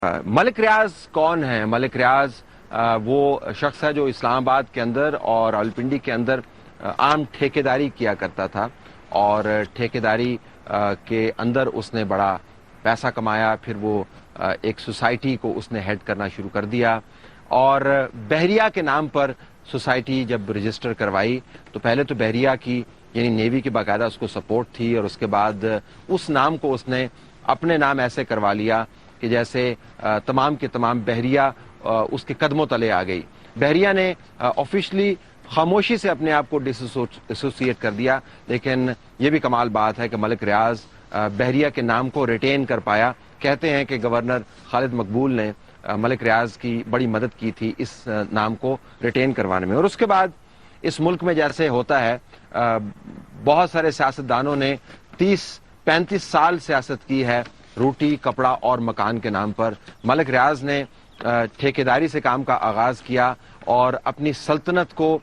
ملک ریاض کون ہے؟ ملک ریاض وہ شخص ہے جو اسلام آباد کے اندر اور راولپنڈی کے اندر عام ٹھیکیداری کیا کرتا تھا، اور ٹھیکیداری کے اندر اس نے بڑا پیسہ کمایا. پھر وہ ایک سوسائٹی کو اس نے ہیڈ کرنا شروع کر دیا، اور بحریہ کے نام پر سوسائٹی جب رجسٹر کروائی تو پہلے تو بحریہ کی یعنی نیوی کی باقاعدہ اس کو سپورٹ تھی، اور اس کے بعد اس نام کو اس نے اپنے نام ایسے کروا لیا کہ جیسے تمام کے تمام بحریہ اس کے قدموں تلے آ گئی. بحریہ نے آفیشلی خاموشی سے اپنے آپ کو ڈس ایسوسیٹ کر دیا، لیکن یہ بھی کمال بات ہے کہ ملک ریاض بحریہ کے نام کو ریٹین کر پایا. کہتے ہیں کہ گورنر خالد مقبول نے ملک ریاض کی بڑی مدد کی تھی اس نام کو ریٹین کروانے میں. اور اس کے بعد اس ملک میں جیسے ہوتا ہے، بہت سارے سیاستدانوں نے 30-35 سال سیاست کی ہے روٹی کپڑا اور مکان کے نام پر. ملک ریاض نے ٹھیکیداری سے کام کا آغاز کیا اور اپنی سلطنت کو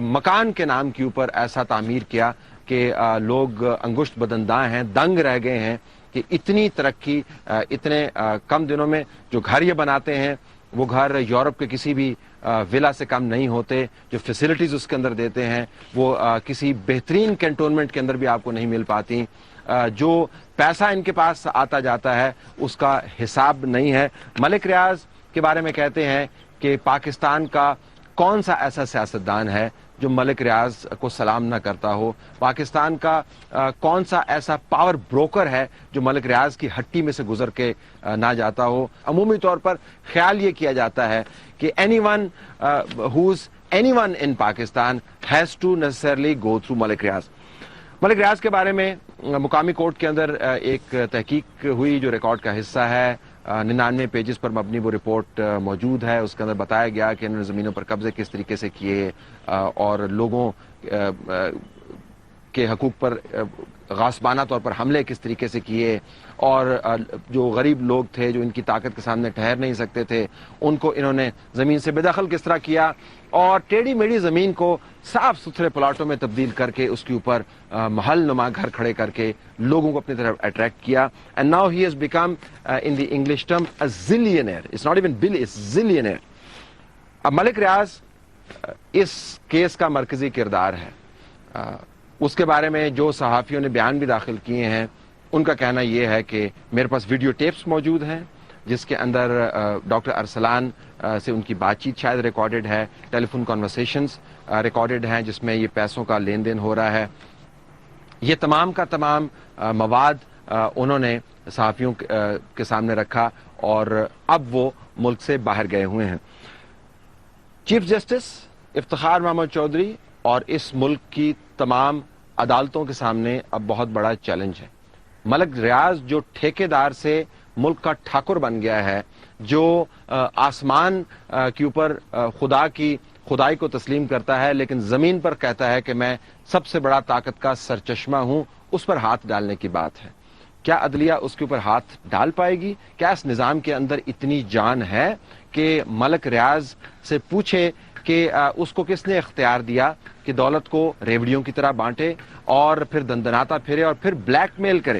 مکان کے نام کے اوپر ایسا تعمیر کیا کہ لوگ انگشت بدنداں ہیں، دنگ رہ گئے ہیں کہ اتنی ترقی اتنے کم دنوں میں. جو گھر یہ بناتے ہیں وہ گھر یورپ کے کسی بھی ولا سے کم نہیں ہوتے. جو فیسلٹیز اس کے اندر دیتے ہیں وہ کسی بہترین کینٹونمنٹ کے اندر بھی آپ کو نہیں مل پاتی. جو پیسہ ان کے پاس آتا جاتا ہے اس کا حساب نہیں ہے. ملک ریاض کے بارے میں کہتے ہیں کہ پاکستان کا کون سا ایسا سیاستدان ہے جو ملک ریاض کو سلام نہ کرتا ہو؟ پاکستان کا کون سا ایسا پاور بروکر ہے جو ملک ریاض کی ہٹی میں سے گزر کے نہ جاتا ہو؟ عمومی طور پر خیال یہ کیا جاتا ہے کہ any one in Pakistan has to necessarily go through Malik Riaz. Malik Riaz کے بارے میں مقامی کورٹ کے اندر ایک تحقیق ہوئی جو ریکارڈ کا حصہ ہے. 99 پیجز پر مبنی وہ رپورٹ موجود ہے. اس کے اندر بتایا گیا کہ انہوں نے زمینوں پر قبضے کس طریقے سے کیے اور لوگوں کے حقوق پر غاصبانہ طور پر حملے کس طریقے سے کیے، اور جو غریب لوگ تھے جو ان کی طاقت کے سامنے ٹھہر نہیں سکتے تھے ان کو انہوں نے زمین سے بے دخل کس طرح کیا، اور ٹیڑھی میڑھی زمین کو صاف ستھرے پلاٹوں میں تبدیل کر کے اس کے اوپر محل نما گھر کھڑے کر کے لوگوں کو اپنی طرف اٹریکٹ کیا. And now he has become in the English term a zillionaire. It's not even bill, it's zillionaire. اب ملک ریاض اس کیس کا مرکزی کردار ہے. اس کے بارے میں جو صحافیوں نے بیان بھی داخل کیے ہیں ان کا کہنا یہ ہے کہ میرے پاس ویڈیو ٹیپس موجود ہیں جس کے اندر ڈاکٹر ارسلان سے ان کی بات چیت شاید ریکارڈڈ ہے، ٹیلی فون کانورسیشنز ریکارڈڈ ہیں جس میں یہ پیسوں کا لین دین ہو رہا ہے. یہ تمام کا تمام مواد انہوں نے صحافیوں کے سامنے رکھا اور اب وہ ملک سے باہر گئے ہوئے ہیں. چیف جسٹس افتخار محمد چودھری اور اس ملک کی تمام عدالتوں کے سامنے اب بہت بڑا چیلنج ہے. ملک ریاض جو ٹھیکیدار سے ملک کا ٹھاکر بن گیا ہے، جو آسمان کے اوپر خدا کی خدائی کو تسلیم کرتا ہے لیکن زمین پر کہتا ہے کہ میں سب سے بڑا طاقت کا سرچشمہ ہوں، اس پر ہاتھ ڈالنے کی بات ہے. کیا عدلیہ اس کے اوپر ہاتھ ڈال پائے گی؟ کیا اس نظام کے اندر اتنی جان ہے کہ ملک ریاض سے پوچھے کہ اس کو کس نے اختیار دیا کہ دولت کو ریوڑیوں کی طرح بانٹے اور پھر دندناتا پھرے اور پھر بلیک میل کرے؟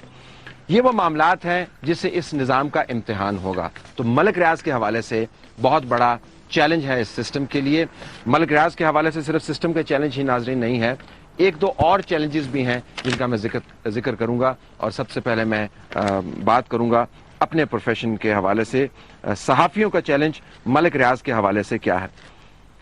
یہ وہ معاملات ہیں جس سے اس نظام کا امتحان ہوگا. تو ملک ریاض کے حوالے سے بہت بڑا چیلنج ہے اس سسٹم کے لیے. ملک ریاض کے حوالے سے صرف سسٹم کا چیلنج ہی ناظرین نہیں ہے، ایک دو اور چیلنجز بھی ہیں جن کا میں ذکر کروں گا. اور سب سے پہلے میں بات کروں گا اپنے پروفیشن کے حوالے سے. صحافیوں کا چیلنج ملک ریاض کے حوالے سے کیا ہے؟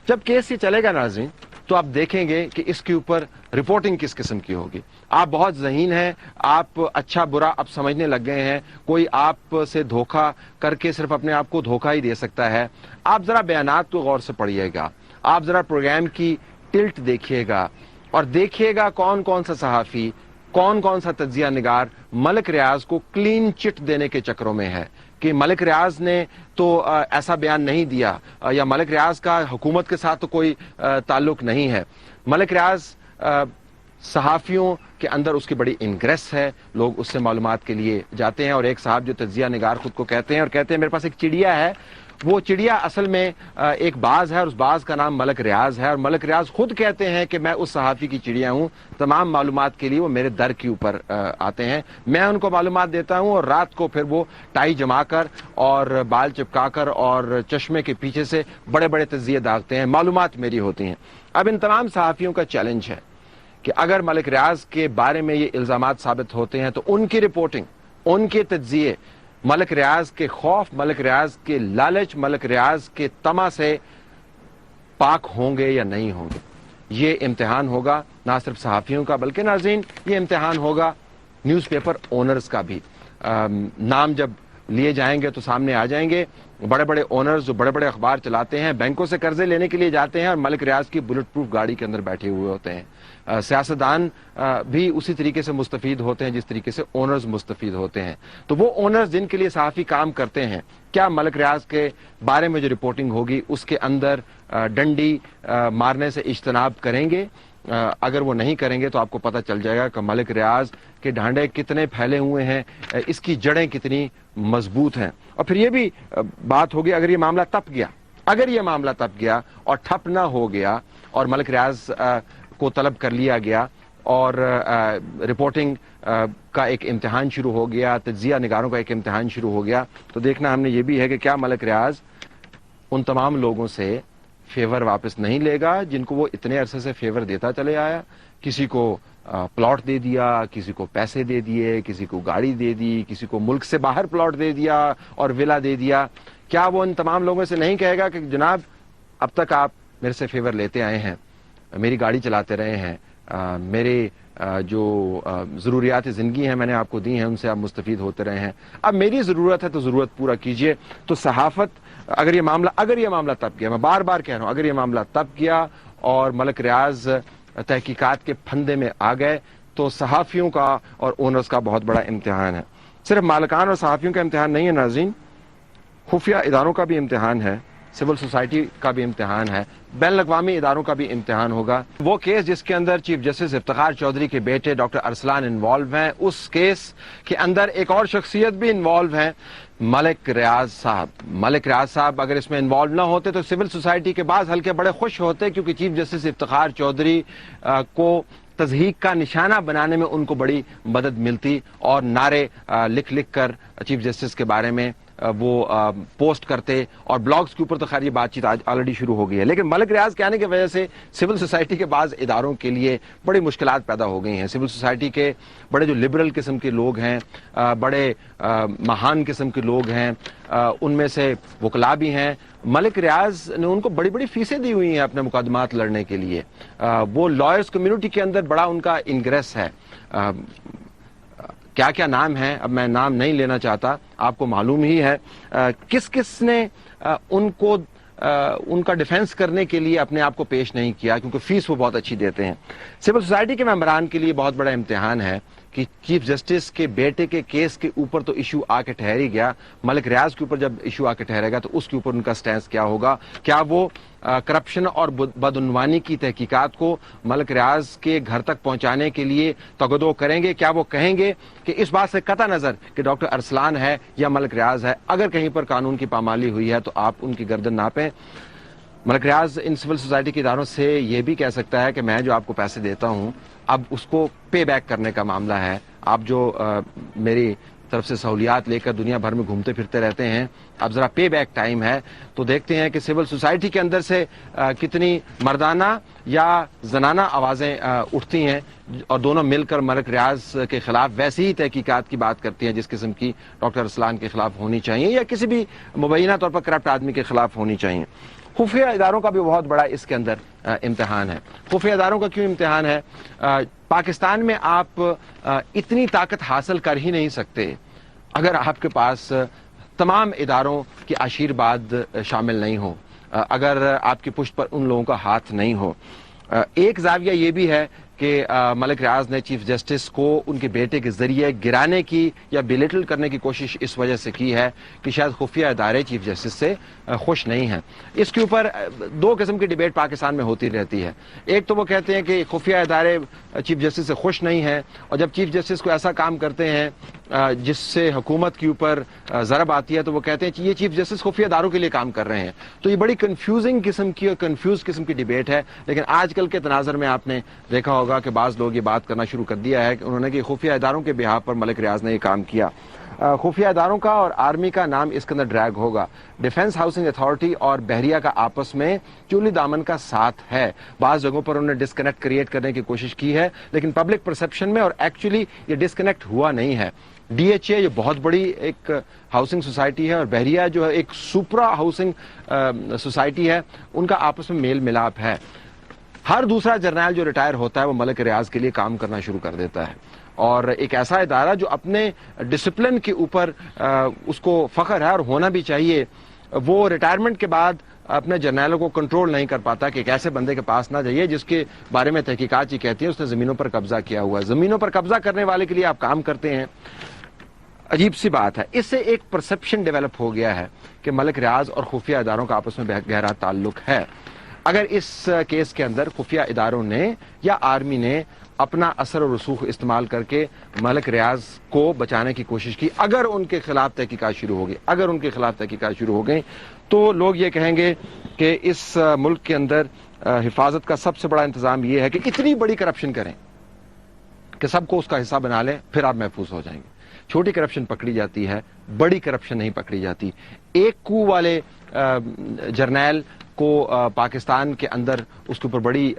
جب کیس یہ چلے گا ناظرین تو آپ دیکھیں گے کہ اس کے اوپر رپورٹنگ کس قسم کی ہوگی. آپ بہت ذہین ہیں، آپ اچھا برا اب سمجھنے لگ گئے ہیں. کوئی آپ سے دھوکہ کر کے صرف اپنے آپ کو دھوکہ ہی دے سکتا ہے. آپ ذرا بیانات کو غور سے پڑھیے گا، آپ ذرا پروگرام کی ٹلٹ دیکھیے گا اور دیکھیے گا کون کون سا صحافی، کون کون سا تجزیہ نگار ملک ریاض کو کلین چٹ دینے کے چکروں میں ہے کہ ملک ریاض نے تو ایسا بیان نہیں دیا یا ملک ریاض کا حکومت کے ساتھ تو کوئی تعلق نہیں ہے. ملک ریاض صحافیوں کے اندر اس کی بڑی انگریس ہے، لوگ اس سے معلومات کے لیے جاتے ہیں. اور ایک صاحب جو تجزیہ نگار خود کو کہتے ہیں اور کہتے ہیں میرے پاس ایک چڑیا ہے وہ چڑیا اصل میں ایک باز ہے اور اس باز کا نام ملک ریاض ہے، اور ملک ریاض خود کہتے ہیں کہ میں اس صحافی کی چڑیا ہوں، تمام معلومات کے لیے وہ میرے در کے اوپر آتے ہیں، میں ان کو معلومات دیتا ہوں اور رات کو پھر وہ ٹائی جما کر اور بال چپکا کر اور چشمے کے پیچھے سے بڑے بڑے تجزیے داغتے ہیں، معلومات میری ہوتی ہیں۔ اب ان تمام صحافیوں کا چیلنج ہے کہ اگر ملک ریاض کے بارے میں یہ الزامات ثابت ہوتے ہیں تو ان کی رپورٹنگ، ان کے تجزیے ملک ریاض کے خوف، ملک ریاض کے لالچ، ملک ریاض کے طمع سے پاک ہوں گے یا نہیں ہوں گے۔ یہ امتحان ہوگا نہ صرف صحافیوں کا بلکہ ناظرین یہ امتحان ہوگا نیوز پیپر اونرز کا بھی۔ نام جب لیے جائیں گے تو سامنے آ جائیں گے، بڑے بڑے اونرز جو بڑے بڑے اخبار چلاتے ہیں بینکوں سے قرضے لینے کے لیے جاتے ہیں اور ملک ریاض کی بلٹ پروف گاڑی کے اندر بیٹھے ہوئے ہوتے ہیں۔ سیاستدان بھی اسی طریقے سے مستفید ہوتے ہیں جس طریقے سے اونرز مستفید ہوتے ہیں۔ تو وہ اونرز جن کے لیے صحافی کام کرتے ہیں، کیا ملک ریاض کے بارے میں جو رپورٹنگ ہوگی اس کے اندر ڈنڈی مارنے سے اجتناب کریں گے؟ اگر وہ نہیں کریں گے تو آپ کو پتہ چل جائے گا کہ ملک ریاض کے ڈھانڈے کتنے پھیلے ہوئے ہیں، اس کی جڑیں کتنی مضبوط ہیں۔ اور پھر یہ بھی بات ہوگی اگر یہ معاملہ تپ گیا، اگر یہ معاملہ تپ گیا اور ٹھپ نہ ہو گیا اور ملک ریاض کو طلب کر لیا گیا اور رپورٹنگ کا ایک امتحان شروع ہو گیا، تجزیہ نگاروں کا ایک امتحان شروع ہو گیا، تو دیکھنا ہم نے یہ بھی ہے کہ کیا ملک ریاض ان تمام لوگوں سے فیور واپس نہیں لے گا جن کو وہ اتنے عرصے سے فیور دیتا چلے آیا۔ کسی کو پلاٹ دے دیا، کسی کو پیسے دے دیے، کسی کو گاڑی دے دی، کسی کو ملک سے باہر پلاٹ دے دیا اور ولا دے دیا۔ کیا وہ ان تمام لوگوں سے نہیں کہے گا کہ جناب اب تک آپ میرے سے فیور لیتے آئے ہیں، میری گاڑی چلاتے رہے ہیں، میرے جو ضروریات زندگی ہیں میں نے آپ کو دی ہیں ان سے آپ مستفید ہوتے رہے ہیں، اب میری ضرورت ہے تو ضرورت پورا کیجئے۔ تو صحافت اگر یہ معاملہ تب گیا، میں بار بار کہہ رہا ہوں، اگر یہ معاملہ تب گیا اور ملک ریاض تحقیقات کے پھندے میں آ گئے تو صحافیوں کا اور اونرز کا بہت بڑا امتحان ہے۔ صرف مالکان اور صحافیوں کا امتحان نہیں ہے ناظرین، خفیہ اداروں کا بھی امتحان ہے، سول سوسائٹی کا بھی امتحان ہے، بین الاقوامی اداروں کا بھی امتحان ہوگا۔ وہ کیس جس کے اندر چیف جسٹس افتخار چودھری کے بیٹے ڈاکٹر ارسلان انوالو ہیں، اس کیس کے اندر ایک اور شخصیت بھی انوالو ہے، ملک ریاض صاحب۔ ملک ریاض صاحب اگر اس میں انوالو نہ ہوتے تو سول سوسائٹی کے بعض حلقے بڑے خوش ہوتے، کیونکہ چیف جسٹس افتخار چودھری کو تضحیک کا نشانہ بنانے میں ان کو بڑی مدد ملتی اور نعرے لکھ لکھ کر چیف جسٹس کے بارے میں وہ پوسٹ کرتے، اور بلاگز کے اوپر تو خیر یہ بات چیت آج آلریڈی شروع ہو گئی ہے۔ لیکن ملک ریاض کے آنے کی وجہ سے سول سوسائٹی کے بعض اداروں کے لیے بڑی مشکلات پیدا ہو گئی ہیں۔ سول سوسائٹی کے بڑے جو لبرل قسم کے لوگ ہیں، بڑے مہان قسم کے لوگ ہیں، ان میں سے وکلاء بھی ہیں، ملک ریاض نے ان کو بڑی بڑی فیسیں دی ہوئی ہیں اپنے مقدمات لڑنے کے لیے۔ وہ لائرز کمیونٹی کے اندر بڑا ان کا انگریس ہے۔ کیا کیا نام ہے، اب میں نام نہیں لینا چاہتا، آپ کو معلوم ہی ہے کس کس نے ان کا ڈیفینس کرنے کے لیے اپنے آپ کو پیش نہیں کیا، کیونکہ فیس وہ بہت اچھی دیتے ہیں۔ سول سوسائٹی کے ممبران کے لیے بہت بڑا امتحان ہے کہ چیف جسٹس کے بیٹے کے کیس کے اوپر تو ایشو آ کے ٹھہر ہی گیا، ملک ریاض کے اوپر جب ایشو آ کے ٹھہرے گا تو اس کے اوپر ان کا سٹینس کیا ہوگا؟ کیا وہ کرپشن اور بدعنوانی کی تحقیقات کو ملک ریاض کے گھر تک پہنچانے کے لیے تگدو کریں گے؟ کیا وہ کہیں گے کہ اس بات سے قطع نظر کہ ڈاکٹر ارسلان ہے یا ملک ریاض ہے، اگر کہیں پر قانون کی پامالی ہوئی ہے تو آپ ان کی گردن ناپیں؟ ملک ریاض ان سول سوسائٹی کے اداروں سے یہ بھی کہہ سکتا ہے کہ میں جو آپ کو پیسے دیتا ہوں اب اس کو پے بیک کرنے کا معاملہ ہے، آپ جو میری طرف سے سہولیات لے کر دنیا بھر میں گھومتے پھرتے رہتے ہیں، اب ذرا پے بیک ٹائم ہے۔ تو دیکھتے ہیں کہ سول سوسائٹی کے اندر سے کتنی مردانہ یا زنانہ آوازیں اٹھتی ہیں اور دونوں مل کر ملک ریاض کے خلاف ویسی ہی تحقیقات کی بات کرتی ہیں جس قسم کی ڈاکٹر ارسلان کے خلاف ہونی چاہیے یا کسی بھی مبینہ طور پر کرپٹ آدمی کے خلاف ہونی چاہیے۔ خفیہ اداروں کا بھی بہت بڑا اس کے اندر امتحان ہے۔ خفیہ اداروں کا کیوں امتحان ہے؟ پاکستان میں آپ اتنی طاقت حاصل کر ہی نہیں سکتے اگر آپ کے پاس تمام اداروں کی آشیرواد شامل نہیں ہو، اگر آپ کی پشت پر ان لوگوں کا ہاتھ نہیں ہو۔ ایک زاویہ یہ بھی ہے کہ ملک ریاض نے چیف جسٹس کو ان کے بیٹے کے ذریعے گرانے کی یا بلیٹل کرنے کی کوشش اس وجہ سے کی ہے کہ شاید خفیہ ادارے چیف جسٹس سے خوش نہیں ہیں۔ اس کے اوپر دو قسم کی ڈیبیٹ پاکستان میں ہوتی رہتی ہے۔ ایک تو وہ کہتے ہیں کہ خفیہ ادارے چیف جسٹس سے خوش نہیں ہیں، اور جب چیف جسٹس کو ایسا کام کرتے ہیں جس سے حکومت کے اوپر ضرب آتی ہے تو وہ کہتے ہیں کہ یہ چیف جسٹس خفیہ اداروں کے لیے کام کر رہے ہیں. تو یہ بڑی کنفیوزنگ قسم کی اور کنفیوز قسم کی ڈیبیٹ ہے. لیکن آج کل کے تناظر میں آپ نے دیکھا ہوگا کہ بعض لوگ یہ بات کرنا شروع کر دیا ہے کہ انہوں نے کہ خفیہ اداروں کے بہاف پر ملک ریاض نے یہ کام کیا. خفیہ اداروں کا اور آرمی کا نام اس کے اندر ڈریگ ہوگا. ڈیفنس ہاؤسنگ اتھارٹی اور بحریہ کا آپس میں چولی دامن کا ساتھ ہے. بعض جگہوں پر انہوں نے ڈسکنیکٹ کریٹ کرنے کی کوشش کی ہے لیکن پبلک پرسپشن میں اور ایکچولی یہ ڈسکنیکٹ ہوا نہیں ہے. ڈی ایچ اے جو بہت بڑی ایک ہاؤسنگ سوسائٹی ہے اور بحریہ جو ہے ایک سپرا ہاؤسنگ سوسائٹی ہے, ان کا آپس میں میل ملاپ ہے. ہر دوسرا جرنیل جو ریٹائر ہوتا ہے وہ ملک ریاض کے لیے کام کرنا شروع کر دیتا ہے. اور ایک ایسا ادارہ جو اپنے ڈسپلن کے اوپر اس کو فخر ہے اور ہونا بھی چاہیے, وہ ریٹائرمنٹ کے بعد اپنے جرنیلوں کو کنٹرول نہیں کر پاتا کہ ایک ایسے بندے کے پاس نہ جائیے جس کے بارے میں تحقیقات یہ کہتی ہیں اس نے زمینوں پر قبضہ کیا ہوا ہے. زمینوں پر قبضہ کرنے والے کے لیے آپ کام کرتے ہیں, عجیب سی بات ہے. اس سے ایک پرسپشن ڈیولپ ہو گیا ہے کہ ملک ریاض اور خفیہ اداروں کا آپس میں گہرا تعلق ہے. اگر اس کیس کے اندر خفیہ اداروں نے یا آرمی نے اپنا اثر و رسوخ استعمال کر کے ملک ریاض کو بچانے کی کوشش کی, اگر ان کے خلاف تحقیقات شروع ہو گئی تو لوگ یہ کہیں گے کہ اس ملک کے اندر حفاظت کا سب سے بڑا انتظام یہ ہے کہ اتنی بڑی کرپشن کریں کہ سب کو اس کا حصہ بنا لیں, پھر آپ محفوظ ہو جائیں گے. چھوٹی کرپشن پکڑی جاتی ہے, بڑی کرپشن نہیں پکڑی جاتی. ایک کو والے جرنیل کو پاکستان کے اندر اس کے اوپر بڑی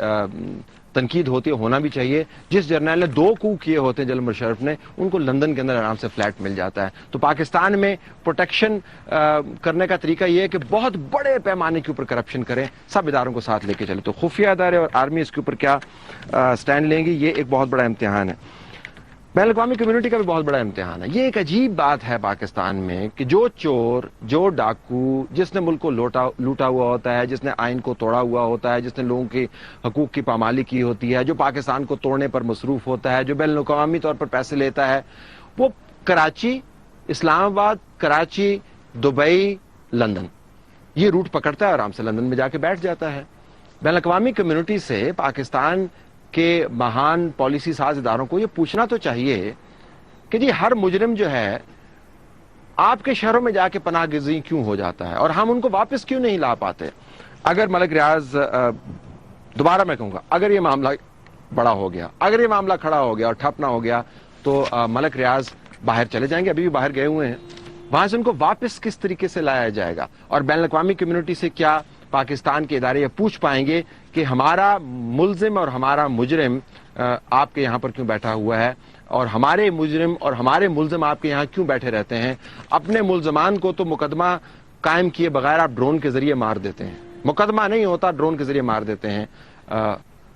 تنقید ہوتی ہے, ہونا بھی چاہیے. جس جرنیل نے 2 کو کیے ہوتے ہیں جنرل مشرف نے, ان کو لندن کے اندر آرام سے فلیٹ مل جاتا ہے. تو پاکستان میں پروٹیکشن کرنے کا طریقہ یہ ہے کہ بہت بڑے پیمانے کے اوپر کرپشن کریں, سب اداروں کو ساتھ لے کے چلے. تو خفیہ ادارے اور آرمی اس کے اوپر کیا سٹینڈ لیں گی, یہ ایک بہت بڑا امتحان ہے. بین الاقوامی کمیونٹی کا بھی بہت بڑا امتحان ہے. یہ ایک عجیب بات ہے پاکستان میں کہ جو چور, جو ڈاکو, جس نے ملک کو لوٹا ہوا ہوتا ہے, جس نے آئین کو توڑا ہوا ہوتا ہے, جس نے لوگوں کے حقوق کی پامالی کی ہوتی ہے, جو پاکستان کو توڑنے پر مصروف ہوتا ہے, جو بین الاقوامی طور پر پیسے لیتا ہے, وہ کراچی, اسلام آباد, کراچی, دبئی, لندن یہ روٹ پکڑتا ہے, آرام سے لندن میں جا کے بیٹھ جاتا ہے. بین الاقوامی کمیونٹی سے پاکستان کہ مہان پالیسی ساز اداروں کو یہ پوچھنا تو چاہیے کہ جی ہر مجرم جو ہے آپ کے شہروں میں جا کے پناہ گزین کیوں ہو جاتا ہے اور ہم ان کو واپس کیوں نہیں لا پاتے. اگر ملک ریاض, دوبارہ میں کہوں گا, اگر یہ معاملہ بڑا ہو گیا, اگر یہ معاملہ کھڑا ہو گیا اور ٹھپ نہ ہو گیا تو ملک ریاض باہر چلے جائیں گے, ابھی بھی باہر گئے ہوئے ہیں. وہاں سے ان کو واپس کس طریقے سے لایا جائے گا اور بین الاقوامی کمیونٹی سے کیا پاکستان کے ادارے یہ پوچھ پائیں گے کہ ہمارا ملزم اور ہمارا مجرم آپ کے یہاں پر کیوں بیٹھا ہوا ہے اور ہمارے مجرم اور ہمارے ملزم آپ کے یہاں کیوں بیٹھے رہتے ہیں. اپنے ملزمان کو تو مقدمہ قائم کیے بغیر آپ ڈرون کے ذریعے مار دیتے ہیں, مقدمہ نہیں ہوتا, ڈرون کے ذریعے مار دیتے ہیں.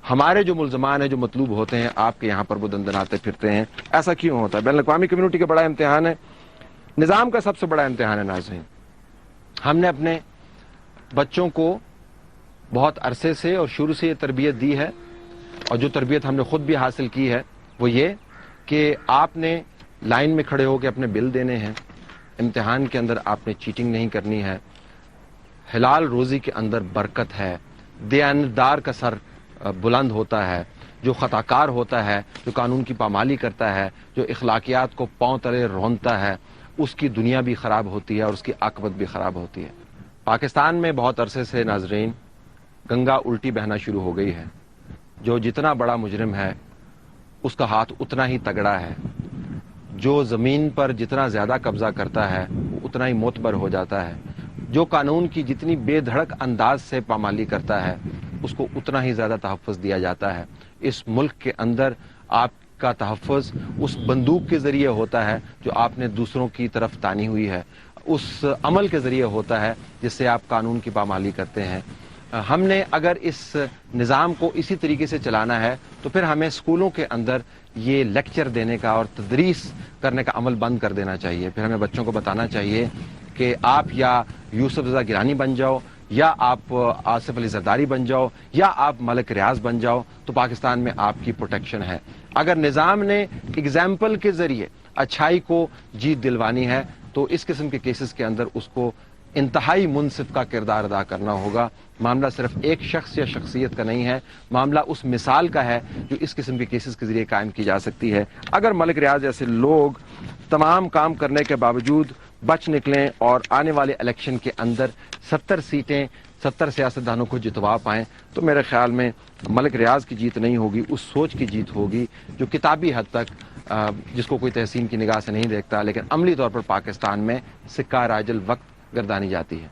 ہمارے جو ملزمان ہیں, جو مطلوب ہوتے ہیں, آپ کے یہاں پر وہ دندناتے پھرتے ہیں. ایسا کیوں ہوتا ہے؟ بین الاقوامی کمیونٹی کا بڑا امتحان ہے, نظام کا سب سے بڑا امتحان ہے. ناظرین, ہم نے اپنے بچوں کو بہت عرصے سے اور شروع سے یہ تربیت دی ہے, اور جو تربیت ہم نے خود بھی حاصل کی ہے وہ یہ کہ آپ نے لائن میں کھڑے ہو کے اپنے بل دینے ہیں, امتحان کے اندر آپ نے چیٹنگ نہیں کرنی ہے, حلال روزی کے اندر برکت ہے, دیانتدار کا سر بلند ہوتا ہے, جو خطاکار ہوتا ہے, جو قانون کی پامالی کرتا ہے, جو اخلاقیات کو پاؤں تلے رونتا ہے, اس کی دنیا بھی خراب ہوتی ہے اور اس کی عاقبت بھی خراب ہوتی ہے. پاکستان میں بہت عرصے سے ناظرین گنگا الٹی بہنا شروع ہو گئی ہے. جو جتنا بڑا مجرم ہے اس کا ہاتھ اتنا ہی تگڑا ہے, جو زمین پر جتنا زیادہ قبضہ کرتا ہے وہ اتنا ہی معتبر ہو جاتا ہے, جو قانون کی جتنی بے دھڑک انداز سے پامالی کرتا ہے اس کو اتنا ہی زیادہ تحفظ دیا جاتا ہے. اس ملک کے اندر آپ کا تحفظ اس بندوق کے ذریعے ہوتا ہے جو آپ نے دوسروں کی طرف تانی ہوئی ہے, اس عمل کے ذریعے ہوتا ہے جس سے آپ قانون کی پامالی کرتے ہیں. ہم نے اگر اس نظام کو اسی طریقے سے چلانا ہے تو پھر ہمیں اسکولوں کے اندر یہ لیکچر دینے کا اور تدریس کرنے کا عمل بند کر دینا چاہیے. پھر ہمیں بچوں کو بتانا چاہیے کہ آپ یا یوسف رضا گیلانی بن جاؤ, یا آپ آصف علی زرداری بن جاؤ, یا آپ ملک ریاض بن جاؤ تو پاکستان میں آپ کی پروٹیکشن ہے. اگر نظام نے اگزامپل کے ذریعے اچھائی کو جیت دلوانی ہے تو اس قسم کے کیسز کے اندر اس کو انتہائی منصف کا کردار ادا کرنا ہوگا. معاملہ صرف ایک شخص یا شخصیت کا نہیں ہے، معاملہ اس مثال کا ہے جو اس قسم کے کیسز کے ذریعے قائم کی جا سکتی ہے. اگر ملک ریاض جیسے لوگ تمام کام کرنے کے باوجود بچ نکلیں اور آنے والے الیکشن کے اندر 70 سیٹیں 70 سیاستدانوں کو جتوا پائیں تو میرے خیال میں ملک ریاض کی جیت نہیں ہوگی، اس سوچ کی جیت ہوگی جو کتابی حد تک جس کو کوئی تحسین کی نگاہ سے نہیں دیکھتا، لیکن عملی طور پر پاکستان میں سکہ راج الوقت گردانی جاتی ہے.